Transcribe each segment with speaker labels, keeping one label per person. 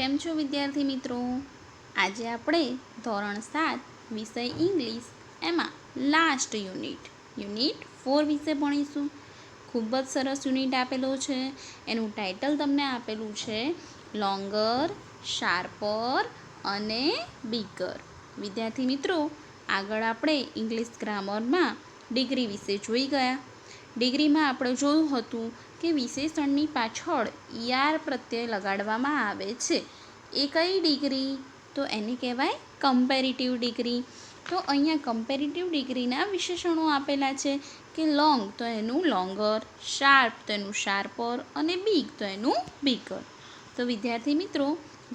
Speaker 1: કેમ છો વિદ્યાર્થી મિત્રો? આજે આપણે ધોરણ 7 વિષય ઇંગ્લિશ એમાં લાસ્ટ યુનિટ 4 વિશે ભણીશું. ખૂબ જ સરસ યુનિટ આપેલો છે. એનું ટાઇટલ તમને આપેલું છે લોંગર, શાર્પર અને બિગર. વિદ્યાર્થી મિત્રો, આગળ આપણે ઇંગ્લિશ ગ્રામરમાં ડિગ્રી વિશે જોઈ ગયા. ડિગ્રીમાં આપણે જોયું હતું કે વિશેષણની પાછળ ઈઆર પ્રત્યય લગાડવામાં આવે છે. એ કઈ ડિગ્રી? તો એને કહેવાય કમ્પેરેટિવ ડિગ્રી. તો અહીંયા કમ્પેરેટિવ ડિગ્રીના વિશેષણો આપેલા છે કે લોંગ તો એનું લોંગર, શાર્પ તો એનું શાર્પર અને બિગ તો એનું બિગર. તો વિદ્યાર્થી મિત્રો,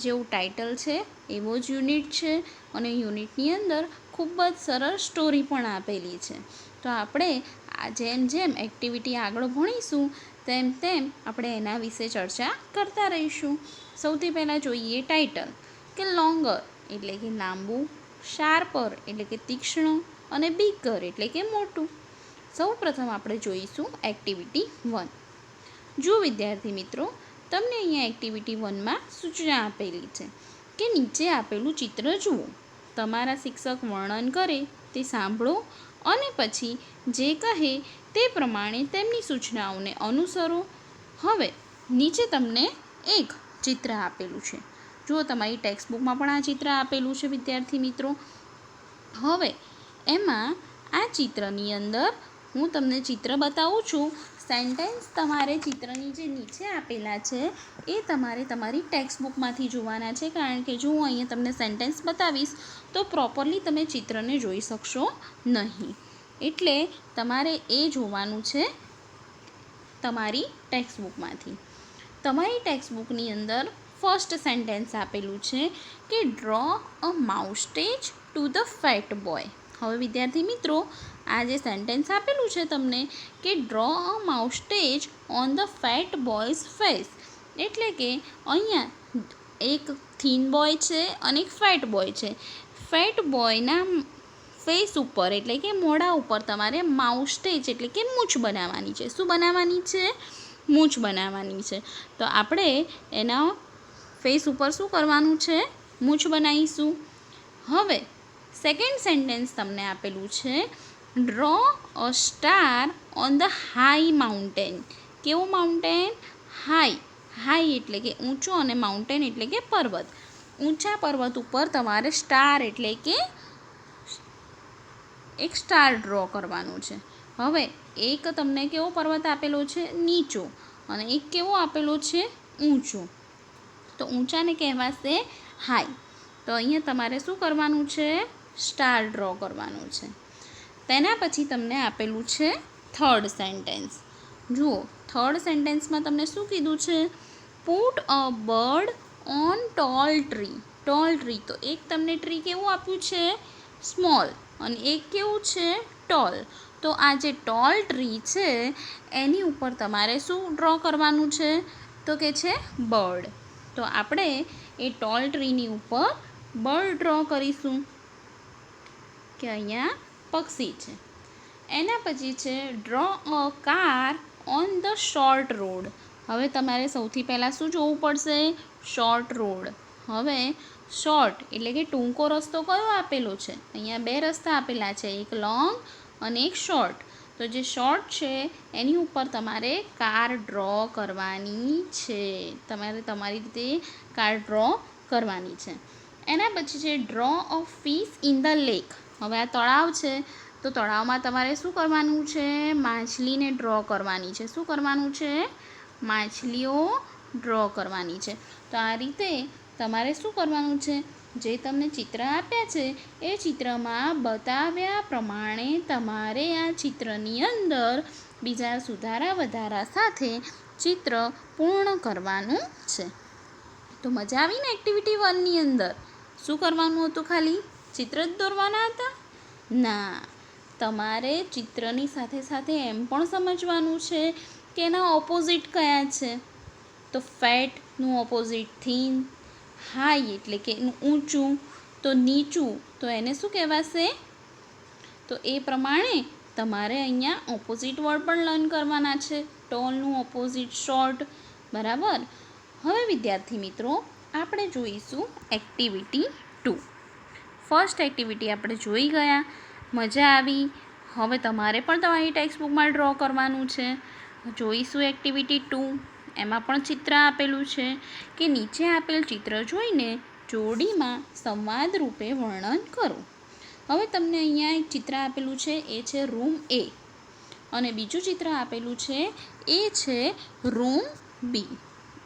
Speaker 1: જેવું ટાઇટલ છે એવો જ યુનિટ છે અને યુનિટની અંદર ખૂબ જ સરસ સ્ટોરી પણ આપેલી છે. તો આપણે જેમ જેમ એક્ટિવિટી આગળ ભણીશું તેમ તેમ આપણે એના વિશે ચર્ચા કરતા રહીશું. સૌથી પહેલાં જોઈએ ટાઇટલ કે લોંગર એટલે કે લાંબુ, શાર્પર એટલે કે તીક્ષ્ણ અને બિગર એટલે કે મોટું. સૌ પ્રથમ આપણે જોઈશું એક્ટિવિટી 1. જો વિદ્યાર્થી મિત્રો, તમને અહીંયા એક્ટિવિટી 1માં સૂચના આપેલી છે કે નીચે આપેલું ચિત્ર જુઓ, તમારા શિક્ષક વર્ણન કરે તે સાંભળો અને પછી જે કહે તે પ્રમાણે તેમની સૂચનાઓને અનુસરો. હવે નીચે તમને એક ચિત્ર આપેલું છે. જુઓ, તમારી ટેક્સ્ટ બુકમાં પણ આ ચિત્ર આપેલું છે વિદ્યાર્થી મિત્રો. હવે એમાં આ ચિત્રની અંદર હું તમને ચિત્ર બતાવું છું. સેન્ટેન્સ તમારે ચિત્રની જે નીચે આપેલા છે એ તમારે તમારી ટેક્સ્ટ બુકમાંથી જોવાના છે, કારણ કે જો હું અહીંયા તમને સેન્ટેન્સ બતાવીશ તો પ્રોપરલી તમે ચિત્રને જોઈ શકશો નહીં. એટલે તમારે એ જોવાનું છે તમારી ટેક્સ્ટ બુકમાંથી. તમારી ટેક્સ્ટ બુકની અંદર ફર્સ્ટ સેન્ટેન્સ આપેલું છે કે draw a moustache to the fat boy. હવે વિદ્યાર્થી મિત્રો, આ જે સેન્ટેન્સ આપેલું છે તમને કે draw a moustache on the fat boy's face, એટલે કે અહીંયા એક થીન બોય છે અને એક ફેટ બોય છે. ફેટ બોયના ફેસ ઉપર એટલે કે મોઢા ઉપર તમારે માઉસ્ટેચ એટલે કે મૂછ બનાવવાની છે. શું બનાવવાની છે? મૂછ બનાવવાની છે. તો આપણે એના ફેસ ઉપર શું કરવાનું છે? મૂછ બનાવીશું. હવે સેકન્ડ સેન્ટેન્સ તમને આપેલું છે draw a star on the high mountain. કેવું માઉન્ટેન? હાઈ એટલે કે ઊંચો અને માઉન્ટેન એટલે કે પર્વત. ઊંચા પર્વત ઉપર તમારે સ્ટાર એટલે કે એક સ્ટાર ડ્રો કરવાનું છે. હવે એક તમને કેવો પર્વત આપેલો છે? નીચો, અને એક કેવો આપેલો છે? ઊંચો. તો ઊંચાને કહેવાશે હાઈ. તો અહીંયા તમારે શું કરવાનું છે? સ્ટાર ડ્રો કરવાનું છે. તેના પછી તમને આપેલું છે થર્ડ સેન્ટેન્સ. જુઓ, થર્ડ સેન્ટેન્સમાં તમને શું કીધું છે? Put a bird on tall tree. Tall tree, તો એક તમને ટ્રી કેવું આપ્યું છે? સ્મોલ, અને એક કેવું છે? ટોલ. તો આ જે ટોલ ટ્રી છે એની ઉપર તમારે શું ડ્રો કરવાનું છે? તો કે છે બર્ડ. તો આપણે એ ટોલ ટ્રીની ઉપર બર્ડ ડ્રો કરીશું કે અહીંયા પક્ષી છે. એના પછી છે draw a car on the short road. હવે તમારે સૌથી પહેલાં શું જોવું પડશે? Short road. હવે શોર્ટ એટલે કે ટૂંકો રસ્તો કયો આપેલો છે? અહીંયા બે રસ્તા આપેલા છે, એક લોંગ અને એક શોર્ટ. તો જે શોર્ટ છે એની ઉપર તમારે કાર ડ્રો કરવાની છે. તમારે તમારી રીતે કાર ડ્રો કરવાની છે. એના પછી છે draw a fish in the lake. હવે આ તળાવ છે, તો તળાવમાં તમારે શું કરવાનું છે? માછલીને ડ્રો કરવાની છે. શું કરવાનું છે? માછલીઓ ડ્રો કરવાની છે. તો આ રીતે તમારે શું કરવાનું છે? જે તમને ચિત્ર આપ્યા છે એ ચિત્રમાં બતાવ્યા પ્રમાણે તમારે આ ચિત્રની અંદર બીજા સુધારા વધારા સાથે ચિત્ર પૂર્ણ કરવાનું છે. તો મજા આવીને એક્ટિવિટી 1ની અંદર? શું કરવાનું હતું? ખાલી ચિત્ર જ દોરવાના હતા? ના, તમારે ચિત્રની સાથે સાથે એમ પણ સમજવાનું છે કે એના ઓપોઝિટ કયા છે. તો ફેટનું ઓપોઝિટ થીન, હાઈ એટલે કે ઊંચું, તો નીચું તો એને શું કહેવાશે? તો એ પ્રમાણે તમારે અહીંયા ઓપોઝિટ વર્ડ પણ લર્ન કરવાના છે. ટોલનું ઓપોઝિટ શોર્ટ. બરાબર. હવે વિદ્યાર્થી મિત્રો, આપણે જોઈશું એક્ટિવિટી 2. ફર્સ્ટ એક્ટિવિટી આપણે જોઈ ગયા, મજા આવી. હવે તમારે પણ તમારી ટેક્સ્ટબુકમાં ડ્રો કરવાનું છે. જોઈશું એક્ટિવિટી 2. એમાં પણ ચિત્ર આપેલું છે કે નીચે આપેલ ચિત્ર જોઈને જોડીમાં સંવાદ રૂપે વર્ણન કરો. હવે તમને અહીંયા એક ચિત્ર આપેલું છે, એ છે રૂમ એ, અને બીજું ચિત્ર આપેલું છે એ છે રૂમ બી.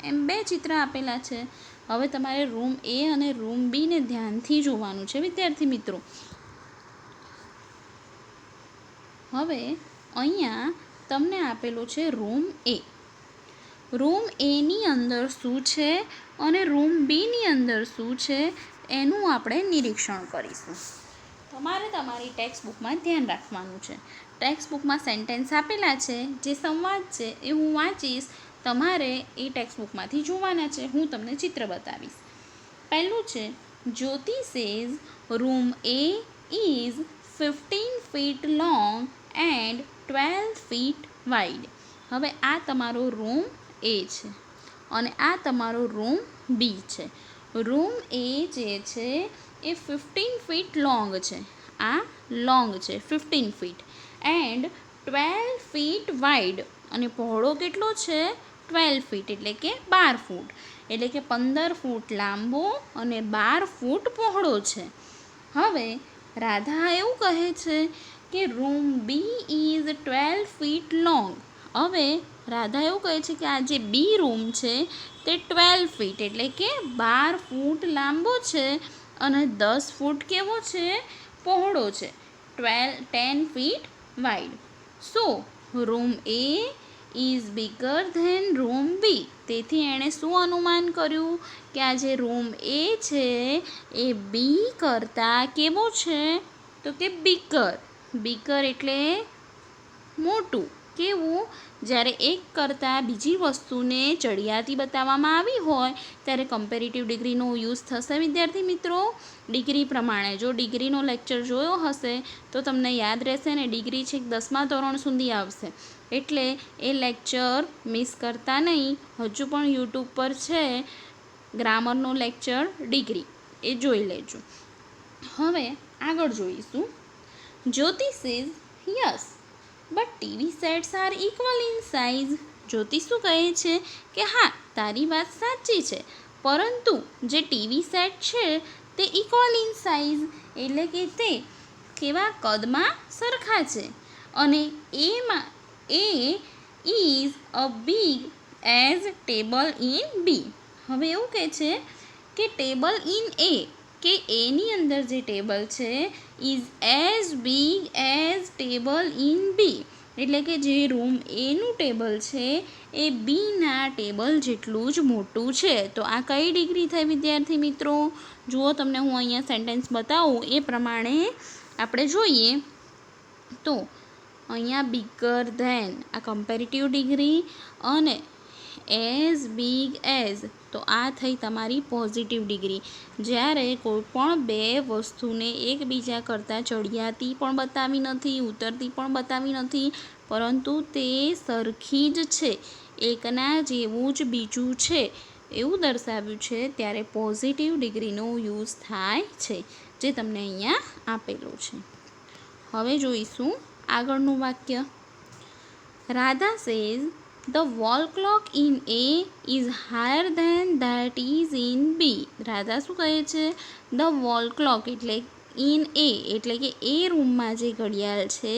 Speaker 1: એમ બે ચિત્ર આપેલા છે. હવે તમારે રૂમ એ અને રૂમ બીને ધ્યાનથી જોવાનું છે વિદ્યાર્થી મિત્રો. હવે અહીંયા તમને આપેલો છે રૂમ એ. રૂમ એની અંદર શું છે અને રૂમ બીની અંદર શું છે એનું આપણે નિરીક્ષણ કરીશું. તમારે તમારી ટેક્સ્ટબુકમાં ધ્યાન રાખવાનું છે. ટેક્સ્ટબુકમાં સેન્ટેન્સ આપેલા છે, જે સંવાદ છે એ હું વાંચીશ, તમારે એ ટેક્સ્ટબુકમાંથી જોવાના છે. હું તમને ચિત્ર બતાવીશ. પહેલું છે, Jyoti says room A is 15 feet long and 12 feet wide. હવે આ તમારો રૂમ એ છે અને આ તમારો રૂમ બી છે. રૂમ એ જે છે એ 15 feet લોંગ છે. આ લોંગ છે 15 feet એન્ડ 12 feet વાઇડ, અને પહોળો કેટલો છે 12 feet એટલે કે 12 ફૂટ, એટલે કે 15 ફૂટ લાંબો અને 12 ફૂટ પહોળો છે. હવે રાધા એવું કહે છે કે room B is 12 feet long. હવે રાધા એવું કહે છે કે આ જે બી રૂમ છે તે 12 feet એટલે કે 12 ફૂટ લાંબો છે અને 10 ફૂટ કેવો છે પહોળો છે, 10 feet wide. So room A is bigger than room B. તેથી એણે શું અનુમાન કર્યું કે આ જે રૂમ એ છે એ બી કરતાં કેવો છે, તો કે બિગર. બિગર એટલે મોટું. કેવું? જ્યારે એક કરતાં બીજી વસ્તુને ચડિયાતી બતાવવામાં આવી હોય ત્યારે કમ્પેરેટિવ ડિગ્રીનો યુઝ થશે વિદ્યાર્થી મિત્રો. ડિગ્રી પ્રમાણે, જો ડિગ્રીનો લેક્ચર જોયો હશે તો તમને યાદ રહેશે ને, ડિગ્રી છેક 10મા ધોરણ સુધી આવશે. એટલે એ લેક્ચર મિસ કરતા નહીં. હજુ પણ યુટ્યુબ પર છે ગ્રામરનો લેક્ચર ડિગ્રી, એ જોઈ લેજો. હવે આગળ જોઈશું. Jyoti says yes but TV sets are equal in size. Jyoti શું કહે છે કે હા, તારી વાત સાચી છે, પરંતુ જે ટીવી સેટ છે તે ઇક્વલ ઇન સાઇઝ એટલે કે તે કેવા કદમાં સરખા છે, અને એમાં A is a big as table in B. હવે એવું કહે છે કે ટેબલ ઇન એ, કે એની અંદર જે ટેબલ છે is as big as table in B, એટલે કે જે રૂમ એનું ટેબલ છે એ બીના ટેબલ જેટલું જ મોટું છે. તો આ કઈ ડિગ્રી થઈ વિદ્યાર્થી મિત્રો? જુઓ, તમને હું અહીંયા સેન્ટેન્સ બતાવું એ પ્રમાણે આપણે જોઈએ તો અહીંયા બિગર ધેન આ કમ્પેરેટિવ ડિગ્રી, અને એઝ બિગ એઝ તો આ થઈ તમારી પોઝિટિવ ડિગ્રી. જ્યારે કોઈ પણ બે વસ્તુને એકબીજા કરતાં ચડિયાતી પણ બતાવી નથી, ઉતરતી પણ બતાવી નથી, પરંતુ તે સરખી જ છે, એકના જેવું જ બીજું છે એવું દર્શાવ્યું છે, ત્યારે પોઝિટિવ ડિગ્રીનો યુઝ થાય છે, જે તમને અહીંયા આપેલું છે. હવે જોઈશું આગળનું વાક્ય. Radha says the wall clock in A is higher than that is in B. Radha શું કહે છે? ધ વોલ ક્લોક એટલે ઇન એ એટલે કે એ રૂમમાં જે ઘડિયાળ છે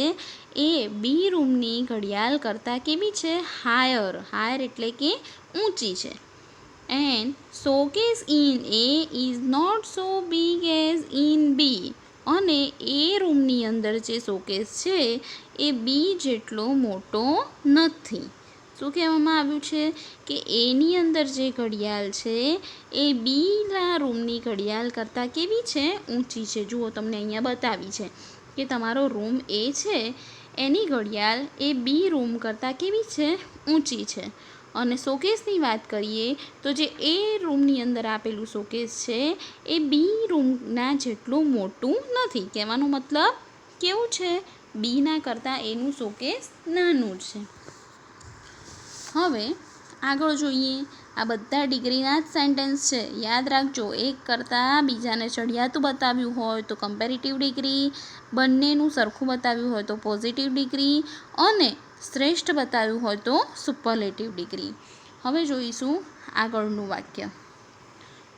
Speaker 1: એ બી રૂમની ઘડિયાળ કરતાં કેવી છે? હાયર. હાયર એટલે કે ઊંચી છે. And showcase in A is not so big as in B. અને એ રૂમની અંદર જે શોકેસ છે એ બી જેટલો મોટો નથી. શું કહેવામાં આવ્યું છે કે એની અંદર જે ઘડિયાળ છે એ બીના રૂમની ઘડિયાળ કરતાં કેવી છે? ઊંચી છે. જુઓ, તમને અહીંયા બતાવી છે કે તમારો રૂમ એ છે એની ઘડિયાળ એ બી રૂમ કરતાં કેવી છે? ઊંચી છે. અને શોકેસની વાત કરીએ તો જે એ રૂમની અંદર આપેલું શોકેસ છે એ બી રૂમના જેટલું મોટું નથી. કહેવાનો મતલબ કેવું છે? બીના કરતાં એનું શોકેસ નાનું છે. હવે આગળ જોઈએ, આ બધા ડિગ્રીના જ સેન્ટેન્સ છે, યાદ રાખજો. એક કરતાં બીજાને ચઢિયાતું બતાવ્યું હોય તો કમ્પેરેટિવ ડિગ્રી, બંનેનું સરખું બતાવ્યું હોય તો પોઝિટિવ ડિગ્રી, અને શ્રેષ્ઠ બતાવ્યું હોય તો સુપરલેટિવ ડિગ્રી. હવે જોઈશું આગળનું વાક્ય.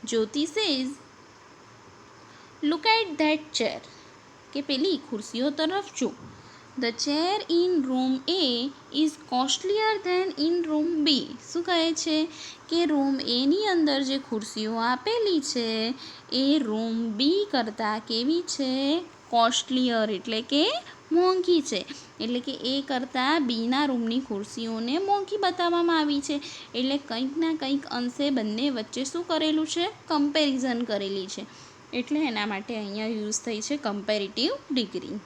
Speaker 1: Jyoti says, look at that chair, કે પેલી ખુરશીઓ તરફ જો. The chair in room A is costlier than in room B. શું કહે છે કે રૂમ એની અંદર જે ખુરશીઓ આપેલી છે એ રૂમ બી કરતાં કેવી છે? કોસ્ટલીયર એટલે કે મોંઘી છે. એટલે કે એ કરતાં બીના રૂમની ખુરશીઓને મોંઘી બતાવવામાં આવી છે. એટલે કંઈક ના કંઈક અંશે બંને વચ્ચે શું કરેલું છે? કમ્પેરિઝન કરેલી છે. એટલે એના માટે અહીંયા યુઝ થઈ છે કમ્પેરેટિવ ડિગ્રી.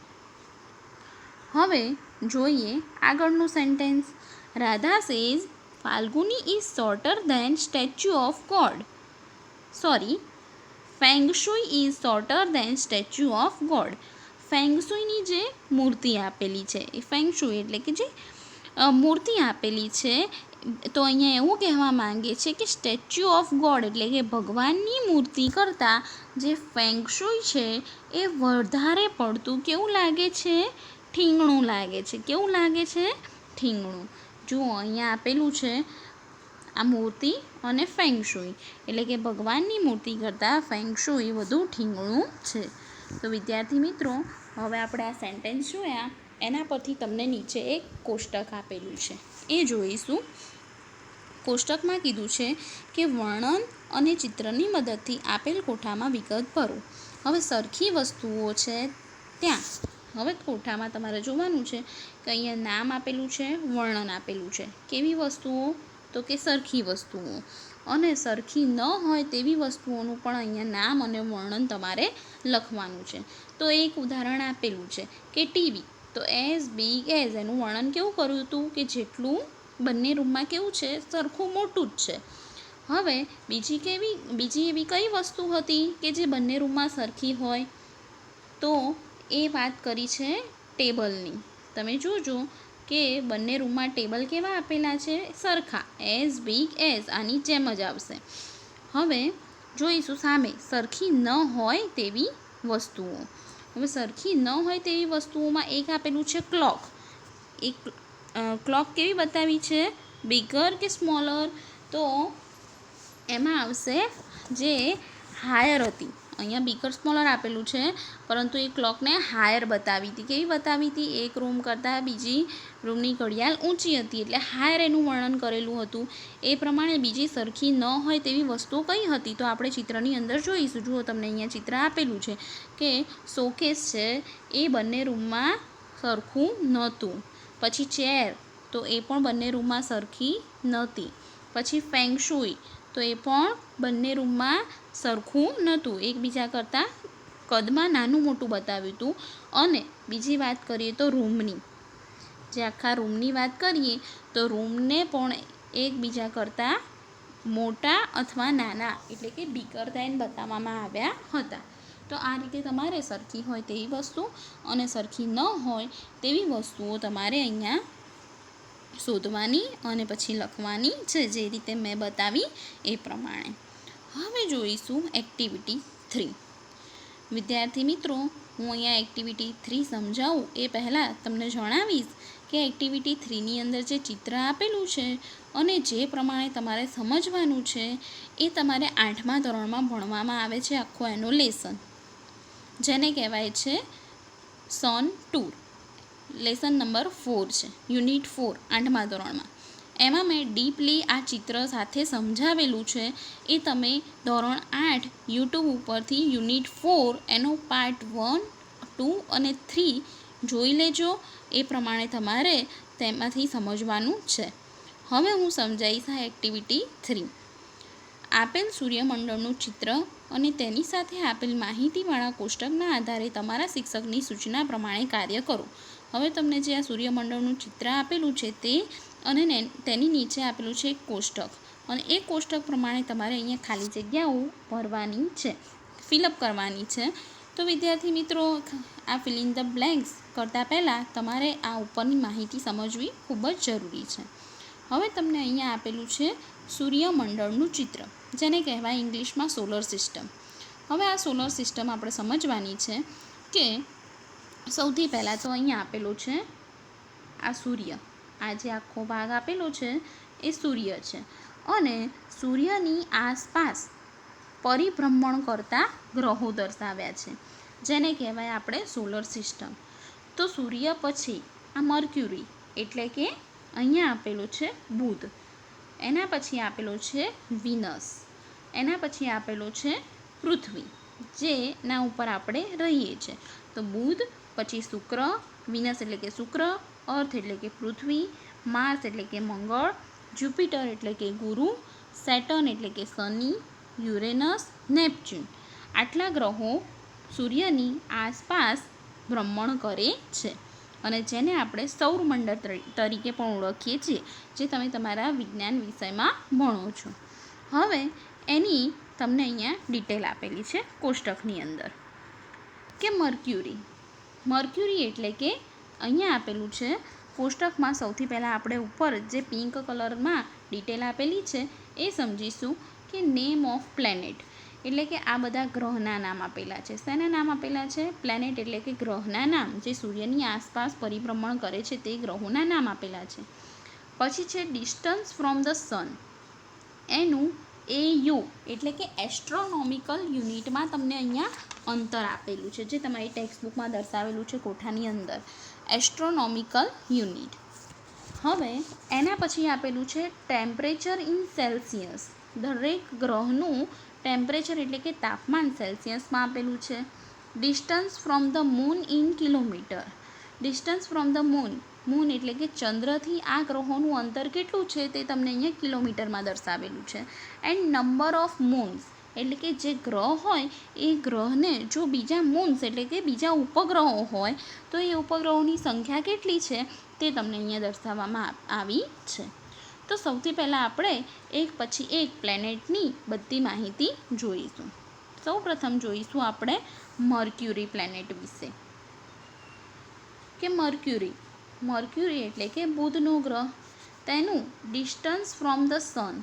Speaker 1: હવે જોઈએ આગળનું sentence. Radha says Falguni is shorter than statue of God. Feng shui is shorter than statue of God. ફેંગશુઈની જે મૂર્તિ આપેલી છે એ ફેંગશુઈ એટલે કે જે મૂર્તિ આપેલી છે, તો અહીંયા એવું કહેવા માંગે છે કે સ્ટેચ્યુ ઓફ ગોડ એટલે કે ભગવાનની મૂર્તિ કરતાં જે ફેંગશુઈ છે એ વધારે પડતું કેવું લાગે છે? ઠીંગણું લાગે છે. કેવું લાગે છે? ઠીંગણું. જુઓ અહીંયા આપેલું છે આ મૂર્તિ અને ફેંગશુઈ, એટલે કે ભગવાનની મૂર્તિ કરતાં ફેંગશુઈ વધુ ઠીંગણું છે. તો વિદ્યાર્થી મિત્રો, હવે આપણે આ સેન્ટેન્સ જોયા, એના પરથી તમને નીચે એક કોષ્ટક આપેલું છે એ જોઈશું. કોષ્ટકમાં કીધું છે કે વર્ણન અને ચિત્રની મદદથી આપેલ કોઠામાં વિગત ભરો. હવે સરખી વસ્તુઓ છે ત્યાં. હવે કોઠામાં તમારે જોવાનું છે કે અહીંયા નામ આપેલું છે, વર્ણન આપેલું છે. કેવી વસ્તુઓ? તો કે સરખી વસ્તુઓ. અને સરખી ન હોય તેવી વસ્તુઓનું પણ અહીંયા નામ અને વર્ણન તમારે લખવાનું છે. તો એક ઉદાહરણ આપેલું છે કે ટીવી, તો એઝ બિગ એઝ, એનું વર્ણન કેવું કર્યું હતું કે જેટલું બંને રૂમમાં કેવું છે? સરખું મોટું જ છે. હવે બીજી એવી કઈ વસ્તુ હતી કે જે બંને રૂમમાં સરખી હોય? તો એ વાત કરી છે ટેબલની. તમે જોજો કે બંને રૂમમાં ટેબલ કેવા આપેલા છે? સરખા. એઝ બિગ એઝ, આની જેમ જ આવશે. હવે જોઈશું સામે સરખી ન હોય તેવી વસ્તુઓ. હવે સરખી ન હોય તેવી વસ્તુઓમાં એક આપેલું છે ક્લોક. ક્લોક કેવી બતાવી છે? બિગર કે સ્મોલર? તો એમાં આવશે જે હાયર હતી. અહીંયા બિગર સ્મોલર આપેલું છે, પરંતુ એ ક્લોકને હાયર બતાવી હતી. કેવી બતાવી હતી? એક રૂમ કરતાં બીજી રૂમની ઘડિયાળ ઊંચી હતી, એટલે હાયર એનું વર્ણન કરેલું હતું. એ પ્રમાણે બીજી સરખી ન હોય તેવી વસ્તુ કઈ હતી? તો આપણે ચિત્રની અંદર જોઈશું. જુઓ, તમને અહીંયા ચિત્ર આપેલું છે કે શોકેસ છે એ બંને રૂમમાં સરખું નહોતું. પછી ચેર, તો એ પણ બંને રૂમમાં સરખી નહોતી. પછી ફેંગશુઈ, તો એ પણ બંને રૂમમાં સરખું નહોતું, એકબીજા કરતાં કદમાં નાનું મોટું બતાવ્યું હતું. અને બીજી વાત કરીએ તો રૂમની, જે આખા રૂમની વાત કરીએ તો રૂમને પણ એકબીજા કરતાં મોટા અથવા નાના એટલે કે બિગર ધેન બતાવવામાં આવ્યા હતા. તો આ રીતે તમારે સરખી હોય તેવી વસ્તુ અને સરખી ન હોય તેવી વસ્તુઓ તમારે અહીંયા શોધવાની અને પછી લખવાની છે, જે રીતે મેં બતાવી એ પ્રમાણે. હવે જોઈશું એક્ટિવિટી 3. વિદ્યાર્થી મિત્રો, હું અહીંયા એક્ટિવિટી 3 સમજાવું એ પહેલાં તમને જણાવીશ કે એક્ટિવિટી 3ની અંદર જે ચિત્ર આપેલું છે અને જે પ્રમાણે તમારે સમજવાનું છે એ તમારે 8મા ધોરણમાં ભણવામાં આવે છે. આખો એનો લેસન, જેને કહેવાય છે સન ટૂર. લેસન નંબર 4 છે, યુનિટ 4, 8મા ધોરણમાં. એમાં મેં ડીપલી આ ચિત્ર સાથે સમજાવેલું છે. એ તમે ધોરણ 8 યુટ્યુબ ઉપરથી યુનિટ 4 એનો પાર્ટ 1, 2 અને 3 જોઈ લેજો. એ પ્રમાણે તમારે તેમાંથી સમજવાનું છે. હવે હું સમજાવીશ આ એક્ટિવિટી 3. આપેલ સૂર્યમંડળનું ચિત્ર અને તેની સાથે આપેલ માહિતીવાળા કોષ્ટકના આધારે તમારા શિક્ષકની સૂચના પ્રમાણે કાર્ય કરો. હવે તમને જે આ સૂર્યમંડળનું ચિત્ર આપેલું છે તે અને તેની નીચે આપેલું છે એક કોષ્ટક, અને એ કોષ્ટક પ્રમાણે તમારે અહીંયા ખાલી જગ્યાઓ ભરવાની છે, ફિલઅપ કરવાની છે. તો વિદ્યાર્થી મિત્રો, આ ફિલ ઇન ધ બ્લેન્ક્સ કરતાં પહેલાં તમારે આ ઉપરની માહિતી સમજવી ખૂબ જ જરૂરી છે. હવે તમને અહીંયા આપેલું છે સૂર્યમંડળનું ચિત્ર, જેને કહેવાય ઇંગ્લિશમાં સોલર સિસ્ટમ. હવે આ સોલર સિસ્ટમ આપણે સમજવાની છે કે સૌથી પહેલાં તો અહીંયા આપેલું છે આ સૂર્ય. આ જે આખો ભાગ આપેલો છે એ સૂર્ય છે અને સૂર્યની આસપાસ પરિભ્રમણ કરતા ગ્રહો દર્શાવ્યા છે, જેને કહેવાય આપણે સોલર સિસ્ટમ. તો સૂર્ય પછી આ મર્ક્યુરી એટલે કે અહીંયા આપેલું છે બુધ, એના પછી આપેલો છે વિનસ, એના પછી આપેલો છે પૃથ્વી, જેના ઉપર આપણે રહીએ છીએ. તો બુધ પછી શુક્ર, વિનસ એટલે કે શુક્ર, અર્થ એટલે કે પૃથ્વી, માર્સ એટલે કે મંગળ, જુપિટર એટલે કે ગુરુ, સેટર્ન એટલે કે શનિ, યુરેનસ, નેપચ્યુન. આટલા ગ્રહો સૂર્યની આસપાસ ભ્રમણ કરે છે અને જેને આપણે સૌરમંડળ તરીકે પણ ઓળખીએ છીએ, જે તમે તમારા વિજ્ઞાન વિષયમાં ભણો છો. હવે એની તમને અહીંયા ડિટેલ આપેલી છે કોષ્ટકની અંદર કે મર્ક્યુરી એટલે કે અહીંયા આપેલું છે કોષ્ટકમાં. સૌથી પહેલાં આપણે ઉપર જે પિંક કલરમાં ડિટેલ આપેલી છે એ સમજીશું કે નેમ ઓફ પ્લેનેટ એટલે કે આ બધા ગ્રહના નામ આપેલા છે. શેના નામ આપેલા છે? પ્લેનેટ એટલે કે ગ્રહના નામ, જે સૂર્યની આસપાસ પરિભ્રમણ કરે છે તે ગ્રહોના નામ આપેલા છે. પછી છે ડિસ્ટન્સ ફ્રોમ ધ સન, એનું AU એટલે કે એસ્ટ્રોનોમિકલ યુનિટમાં તમને અહીંયા અંતર આપેલું છે, જે તમારી ટેક્સ્ટબુકમાં દર્શાવેલું છે કોઠાની અંદર, એસ્ટ્રોનોમિકલ યુનિટ. હવે એના પછી આપેલું છે ટેમ્પરેચર ઇન સેલ્સિયસ. દરેક ગ્રહનું ટેમ્પરેચર એટલે કે તાપમાન સેલ્સિયસમાં આપેલું છે. Distance from the moon in kilometre. Distance from the moon એટલે કે ચંદ્રથી આ ગ્રહોનું અંતર કેટલું છે તે તમને અહીંયા કિલોમીટરમાં દર્શાવેલું છે. એન્ડ નંબર ઓફ મૂન્સ એટલે કે જે ગ્રહ હોય એ ગ્રહને જો બીજા મૂન્સ એટલે કે બીજા ઉપગ્રહો હોય તો એ ઉપગ્રહોની સંખ્યા કેટલી છે તે તમને અહીંયા દર્શાવવામાં આવી છે. તો સૌથી પહેલાં આપણે એક પછી એક પ્લેનેટની બધી માહિતી જોઈશું. સૌપ્રથમ જોઈશું આપણે મર્ક્યુરી પ્લેનેટ વિશે કે મર્ક્યુરી એટલે કે બુધનો ગ્રહ. તેનું ડિસ્ટન્સ ફ્રોમ ધ સન,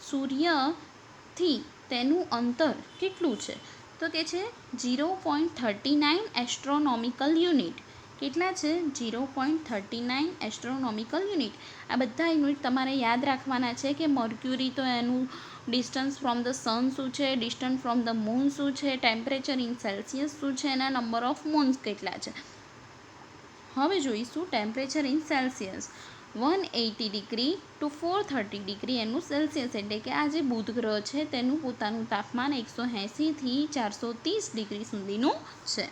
Speaker 1: સૂર્યથી તેનું અંતર કેટલું છે? તો કે છે 0.39 એસ્ટ્રોનોમિકલ યુનિટ. કેટલા છે? 0.39 એસ્ટ્રોનોમિકલ યુનિટ. આ બધા યુનિટ તમારે યાદ રાખવાના છે કે મર્ક્યુરી તો એનું ડિસ્ટન્સ ફ્રોમ ધ સન શું છે, ડિસ્ટન્સ ફ્રોમ ધ મૂન શું છે, ટેમ્પરેચર ઇન સેલ્સિયસ શું છે, એના નંબર ઓફ મૂન્સ કેટલા છે. હવે જોઈશું temperature in Celsius. 180 degree to 430 degree એનું સેલ્સિયસ એટલે કે આ જે બુધ ગ્રહ છે તેનું પોતાનું તાપમાન 180થી 430 ડિગ્રી સુધીનું છે.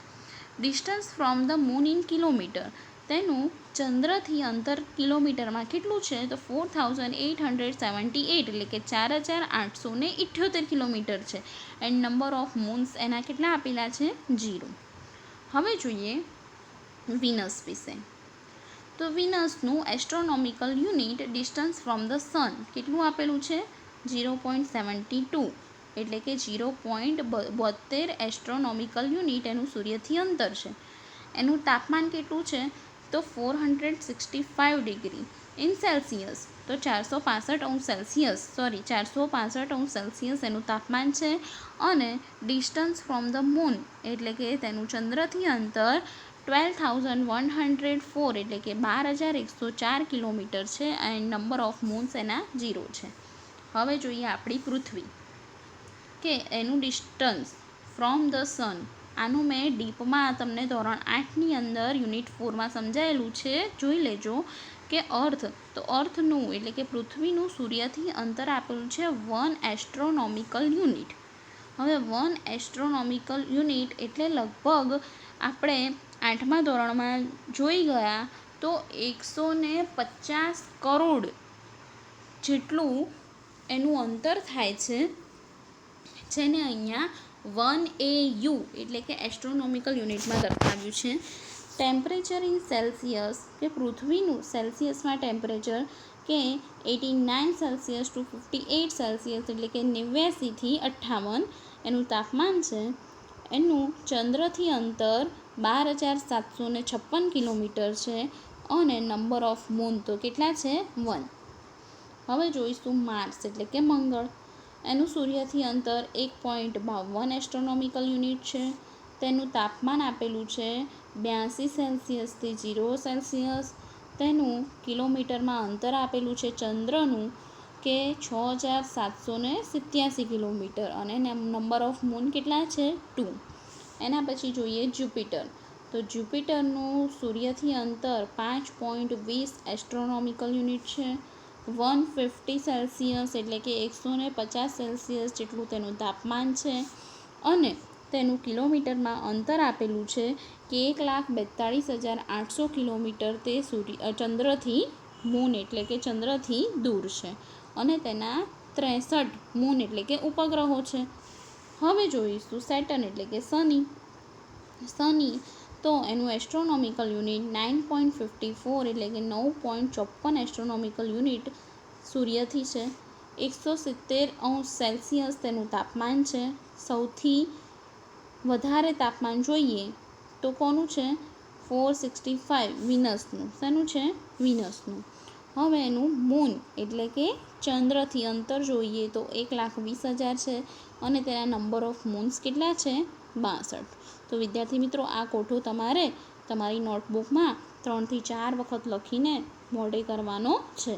Speaker 1: Distance from the moon in kilometre. તેનું ચંદ્રથી અંતર કિલોમીટરમાં કેટલું છે? તો 4878 એટલે કે 4878 કિલોમીટર છે. એન્ડ નંબર ઓફ મૂન્સ એના કેટલા આપેલા છે? 0. હવે જોઈએ વિનસ વિશે. તો વિનસનું astronomical unit distance from the sun કેટલું આપેલું છે? 0.72 એટલે કે 0.72 એસ્ટ્રોનોમિકલ યુનિટ એનું સૂર્યથી અંતર છે. એનું તાપમાન કેટલું છે? તો 465 ડિગ્રી ઇન સેલ્સિયસ, તો 465 અંશ સેલ્સિયસ એનું તાપમાન છે. અને ડિસ્ટન્સ ફ્રોમ ધ મૂન એટલે કે તેનું ચંદ્રથી અંતર 12,104 એટલે કે 12,104 કિલોમીટર છે. એન્ડ નંબર ઓફ મૂન્સ એના 0 છે. હવે જોઈએ આપણી પૃથ્વી કે એનું ડિસ્ટન્સ ફ્રોમ ધ સન. આનું મેં ડીપમાં તમને ધોરણ 8ની અંદર યુનિટ 4માં સમજાયેલું છે, જોઈ લેજો. કે તો અર્થનું એટલે કે પૃથ્વીનું સૂર્યથી અંતર આપેલું છે 1 એસ્ટ્રોનોમિકલ યુનિટ. હવે 1 એસ્ટ્રોનોમિકલ યુનિટ એટલે લગભગ આપણે 8મા ધોરણમાં જોઈ ગયા તો 150 કરોડ જેટલું એનું અંતર થાય છે, જેને અહીંયા 1 AU એટલે કે એસ્ટ્રોનોમિકલ યુનિટમાં દર્શાવ્યું છે. ટેમ્પરેચર ઇન સેલ્સિયસ કે પૃથ્વીનું સેલ્સિયસમાં ટેમ્પરેચર કે 89 સેલ્સિયસ ટુ 58 સેલ્સિયસ એટલે કે 89થી 58 એનું તાપમાન છે. એનું ચંદ્રથી અંતર 12,756 કિલોમીટર છે. અને નંબર ઓફ મૂન તો કેટલા છે? 1. હવે જોઈશું માર્સ એટલે કે મંગળ. એનું સૂર્યથી અંતર 1.52 એસ્ટ્રોનોમિકલ યુનિટ છે. તેનું તાપમાન આપેલું છે 82 સેલ્સિયસથી 0 સેલ્સિયસ. તેનું કિલોમીટરમાં અંતર આપેલું છે ચંદ્રનું કે 6787 કિલોમીટર, અને નંબર ઓફ મૂન કેટલા છે 2. એના પછી જોઈએ જુપિટર. તો જુપિટરનું સૂર્યથી અંતર 5.20 એસ્ટ્રોનોમિકલ યુનિટ છે. 150 સેલ્સિયસ એટલે કે 150 સેલ્સિયસ જેટલું તેનું તાપમાન છે, અને તેનું કિલોમીટરમાં અંતર આપેલું છે કે 1,42,800 કિલોમીટર તે ચંદ્રથી મૂન એટલે કે ચંદ્રથી દૂર છે, અને તેના 63 મૂન એટલે કે ઉપગ્રહો છે. હવે જોઈશું સેટર્ન એટલે કે શનિ. તો એનું એસ્ટ્રોનોમિકલ યુનિટ 9.54 એટલે કે 9.54 એસ્ટ્રોનોમિકલ યુનિટ સૂર્યથી છે. 170 સેલ્સિયસ તેનું તાપમાન છે. સૌથી વધારે તાપમાન જોઈએ તો કોનું છે 465 વિનસનું. શેનું છે વિનસનું. હવે એનું મૂન એટલે કે ચંદ્રથી અંતર જોઈએ તો 1,20,000 છે, અને તેના નંબર ઓફ મૂન્સ કેટલા છે 62. તો વિદ્યાર્થી મિત્રો, આ કોઠો તમારે તમારી નોટબુકમાં 3 થી 4 વખત લખીને મોઢે કરવાનો છે.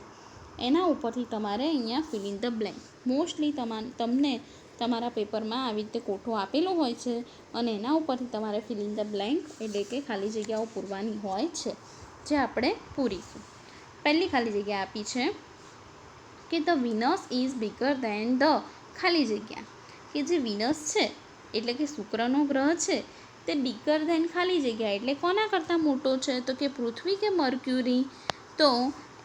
Speaker 1: એના ઉપરથી તમારે અહીંયા fill in the blank. Mostly તમને તમારા પેપરમાં આવી રીતે કોઠો આપેલો હોય છે, અને એના ઉપરથી તમારે ફિલ ઇન ધ બ્લેન્ક એટલે કે ખાલી જગ્યાઓ પૂરવાની હોય છે, જે આપણે પૂરીશું. પહેલી ખાલી જગ્યા આપી છે કે the Venus is bigger then the ખાલી જગ્યા. કે જે વિનસ છે એટલે કે શુક્રનો ગ્રહ છે તે બિગર દેન ખાલી જગ્યા એટલે કોના કરતાં મોટો છે, તો કે પૃથ્વી કે મર્ક્યુરી. તો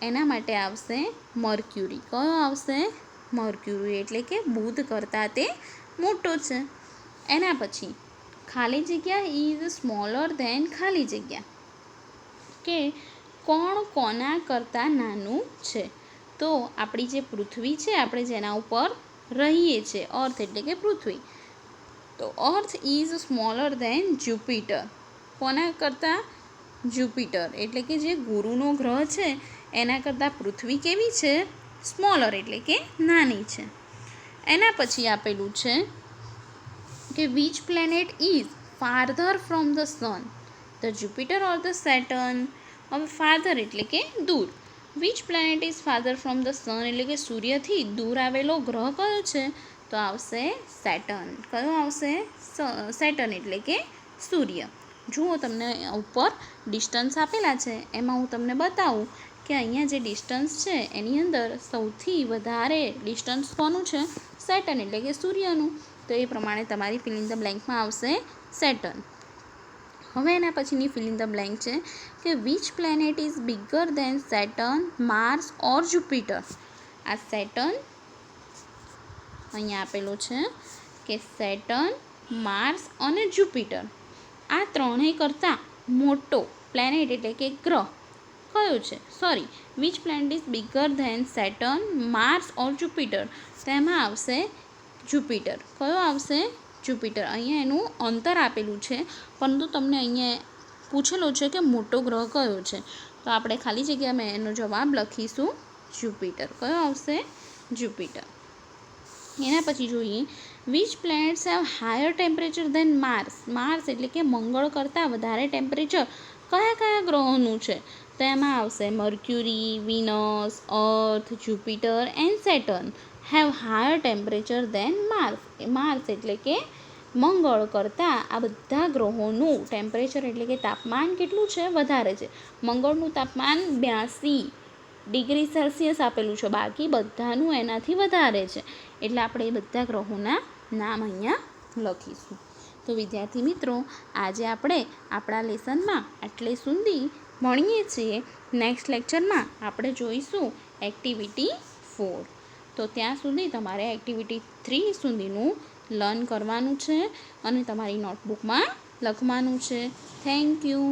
Speaker 1: એના માટે આવશે મર્ક્યુરી. કયો આવશે મર્ક્યુરી, એટલે કે બુધ કરતાં તે મોટો છે. એના પછી ખાલી જગ્યા ઇઝ સ્મોલર દેન ખાલી જગ્યા, કે કોણ કોના કરતાં નાનું છે. તો આપણી જે પૃથ્વી છે, આપણે જેના ઉપર રહીએ છીએ, અર્થ એટલે કે પૃથ્વી, તો earth is smaller than Jupiter. કોના કરતાં જુપિટર એટલે કે જે ગુરુનો ગ્રહ છે એના કરતાં પૃથ્વી કેવી છે સ્મોલર એટલે કે નાની છે. એના પછી આપેલું છે કે which planet is farther from the sun, the Jupiter or the Saturn. હવે ફાર્ધર એટલે કે દૂર. Which planet is farther from the sun એટલે કે સૂર્યથી દૂર આવેલો ગ્રહ કયો છે, તો આવશે સેટર્ન. કયો આવશે સેટર્ન એટલે કે સૂર્ય. જુઓ, તમને ઉપર ડિસ્ટન્સ આપેલા છે, એમાં હું તમને બતાવું કે અહીંયા જે ડિસ્ટન્સ છે એની અંદર સૌથી વધારે ડિસ્ટન્સ કોનું છે સેટર્ન એટલે કે સૂર્યનું. તો એ પ્રમાણે તમારી ફિલ ઇન ધ બ્લેન્કમાં આવશે સેટર્ન. હવે એના પછીની ફિલ ઇન ધ બ્લેન્ક છે કે which planet is bigger than Saturn, Mars or Jupiter. આ સેટર્ન અહીંયા આપેલો છે કે સેટર્ન, માર્સ અને જુપિટર આ ત્રણેય કરતાં મોટો પ્લેનેટ એટલે કે ગ્રહ કયો છે. Which planet is bigger than Saturn, Mars or Jupiter. તેમાં આવશે જુપિટર. કયો આવશે જુપિટર. અહીંયા એનું અંતર આપેલું છે, પરંતુ તમને અહીંયા પૂછેલો છે કે મોટો ગ્રહ કયો છે, તો આપણે ખાલી જગ્યામાં એનો જવાબ લખીશું જુપિટર. કયો આવશે જુપિટર. એના પછી જોઈએ which planets have higher temperature than Mars. Mars એટલે કે મંગળ કરતાં વધારે ટેમ્પરેચર કયા કયા ગ્રહોનું છે, તો એમાં આવશે Mercury, Venus, Earth, Jupiter and Saturn have higher temperature than Mars. Mars એટલે કે મંગળ કરતાં આ બધા ગ્રહોનું ટેમ્પરેચર એટલે કે તાપમાન કેટલું છે વધારે છે. મંગળનું તાપમાન 82 ડિગ્રી સેલ્સિયસ આપેલું છે, બાકી બધાનું એનાથી વધારે છે. એટલે આપણે એ બધા ગ્રહોના નામ અહીંયા લખીશું. તો વિદ્યાર્થી મિત્રો, આજે આપણે આપણા લેસનમાં આટલે સુધી ભણીએ છીએ. નેક્સ્ટ લેક્ચરમાં આપણે જોઈશું એક્ટિવિટી 4. તો ત્યાં સુધી તમારે એક્ટિવિટી 3 સુધીનું લર્ન કરવાનું છે અને તમારી નોટબુકમાં લખવાનું છે. Thank you.